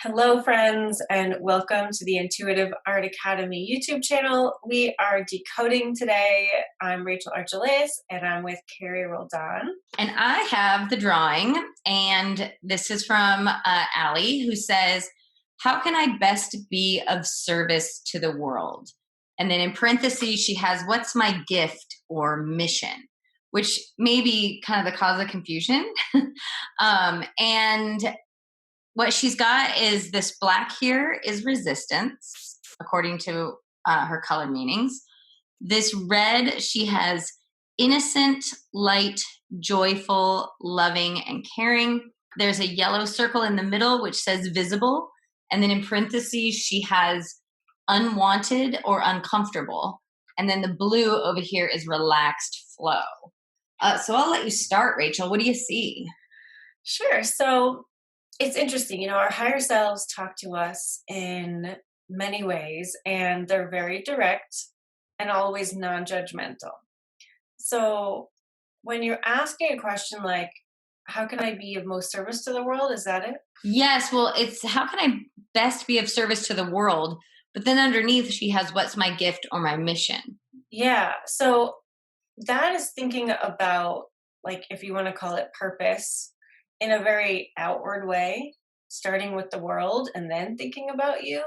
Hello, friends, and welcome to the Intuitive Art Academy YouTube channel. We are decoding today. I'm Rachel Archelaus, and I'm with Carrie Roldan. And I have the drawing, and this is from Alie, who says, "How can I best be of service to the world?" And then in parentheses, she has, "What's my gift or mission?" Which may be kind of the cause of confusion. And what she's got is this black here is resistance, according to her color meanings. This red, she has innocent, light, joyful, loving, and caring. There's a yellow circle in the middle which says visible. And then in parentheses, she has unwanted or uncomfortable. And then the blue over here is relaxed flow. So I'll let you start, Rachel. What do you see? Sure. So it's interesting. Our higher selves talk to us in many ways, and they're very direct and always non judgmental. So when you're asking a question like, how can I be of most service to the world? Is that it? Yes, well, it's how can I best be of service to the world? But then underneath, she has what's my gift or my mission? Yeah. So that is thinking about, like, if you want to call it purpose in a very outward way, starting with the world and then thinking about you.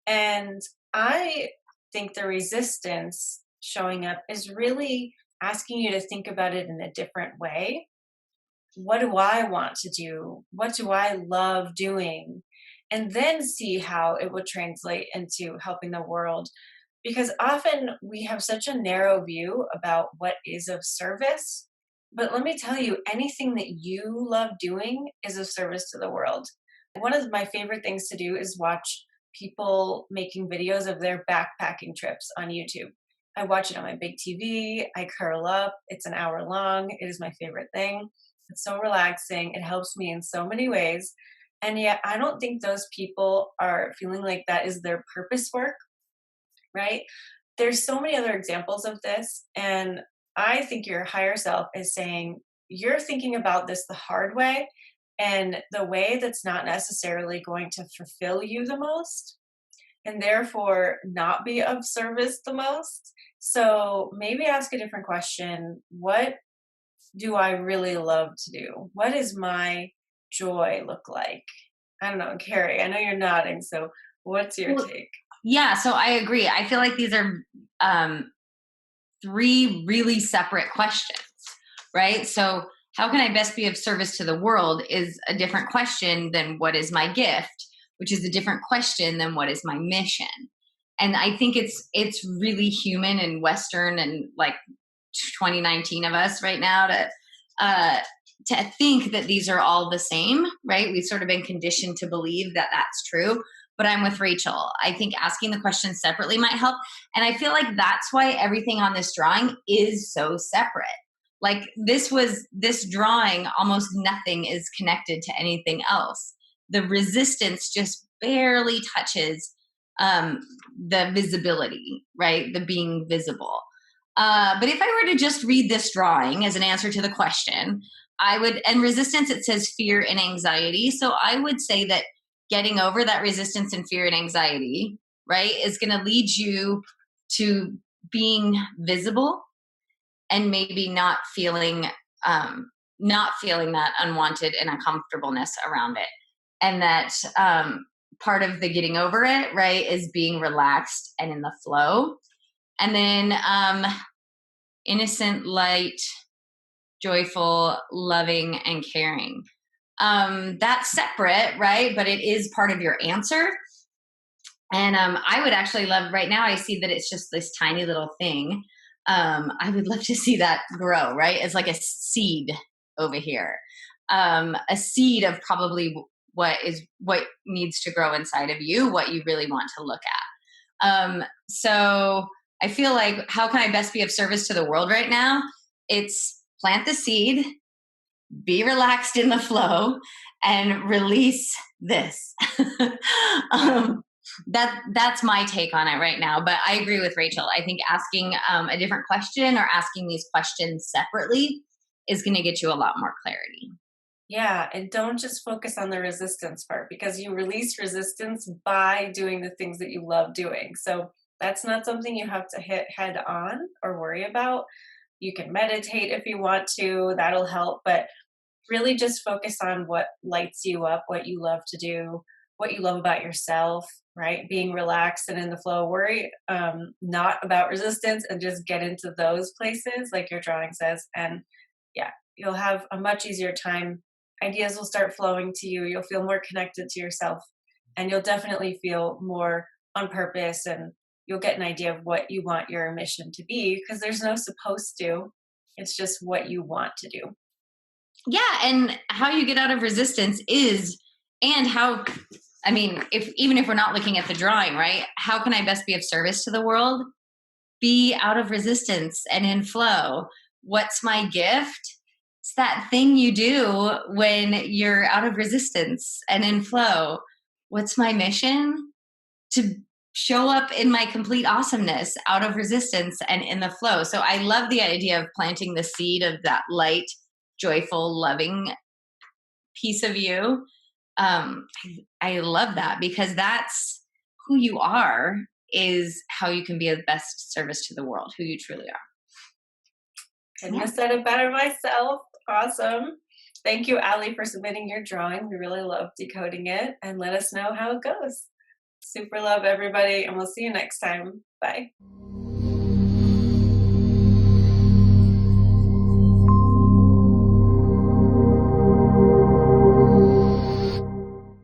And I think the resistance showing up is really asking you to think about it in a different way. What do I want to do? What do I love doing? And then see how it would translate into helping the world. Because often we have such a narrow view about what is of service. But let me tell you, anything that you love doing is of service to the world. One of my favorite things to do is watch people making videos of their backpacking trips on YouTube. I watch it on my big TV. I curl up. It's an hour long. It is my favorite thing. It's so relaxing. It helps me in so many ways. And yet, I don't think those people are feeling like that is their purpose work, right? There's so many other examples of this. And I think your higher self is saying, you're thinking about this the hard way and the way that's not necessarily going to fulfill you the most and therefore not be of service the most. So maybe ask a different question. What do I really love to do? What does my joy look like? I don't know, Carrie, I know you're nodding. So what's your Well, take? yeah, so I agree. I feel like these are three really separate questions, right? So, how can I best be of service to the world is a different question than what is my gift, which is a different question than what is my mission. And I think it's really human and Western and like 2019 of us right now uh, to think that these are all the same, right? We've sort of been conditioned to believe that that's true. But I'm with Rachel. I think asking the questions separately might help. And I feel like that's why everything on this drawing is so separate. Like this drawing, almost nothing is connected to anything else. The resistance just barely touches the visibility, right? The being visible. But if I were to just read this drawing as an answer to the question, I would, and resistance, it says fear and anxiety. So I would say that getting over that resistance and fear and anxiety, right, is going to lead you to being visible and maybe not feeling that unwanted and uncomfortableness around it. And that part of the getting over it, right, is being relaxed and in the flow. And then innocent, light, joyful, loving, and caring. That's separate, right? But it is part of your answer. And I would actually love, right now I see that it's just this tiny little thing. I would love to see that grow, right? It's like a seed over here. A seed of probably what needs to grow inside of you, what you really want to look at. So I feel like, how can I best be of service to the world right now? It's plant the seed, be relaxed in the flow, and release this. That's my take on it right now. But I agree with Rachel. I think asking a different question or asking these questions separately is going to get you a lot more clarity. Yeah, and don't just focus on the resistance part because you release resistance by doing the things that you love doing. So that's not something you have to hit head on or worry about. You can meditate if you want to, that'll help, but really just focus on what lights you up, what you love to do, what you love about yourself, right? Being relaxed and in the flow. Worry not about resistance and just get into those places, like your drawing says. And yeah, you'll have a much easier time. Ideas will start flowing to you. You'll feel more connected to yourself, and you'll definitely feel more on purpose. And you'll get an idea of what you want your mission to be because there's no supposed to. It's just what you want to do. Yeah, and how you get out of resistance is, and how, I mean, if even if we're not looking at the drawing, right? How can I best be of service to the world? Be out of resistance and in flow. What's my gift? It's that thing you do when you're out of resistance and in flow. What's my mission? To show up in my complete awesomeness, out of resistance and in the flow. So I love the idea of planting the seed of that light, joyful, loving piece of you. I love that because that's who you are, is how you can be of best service to the world, who you truly are. Couldn't Yeah. have said it better myself. Awesome. Thank you, Alie, for submitting your drawing. We really love decoding it and let us know how it goes. Super love everybody, and we'll see you next time. Bye.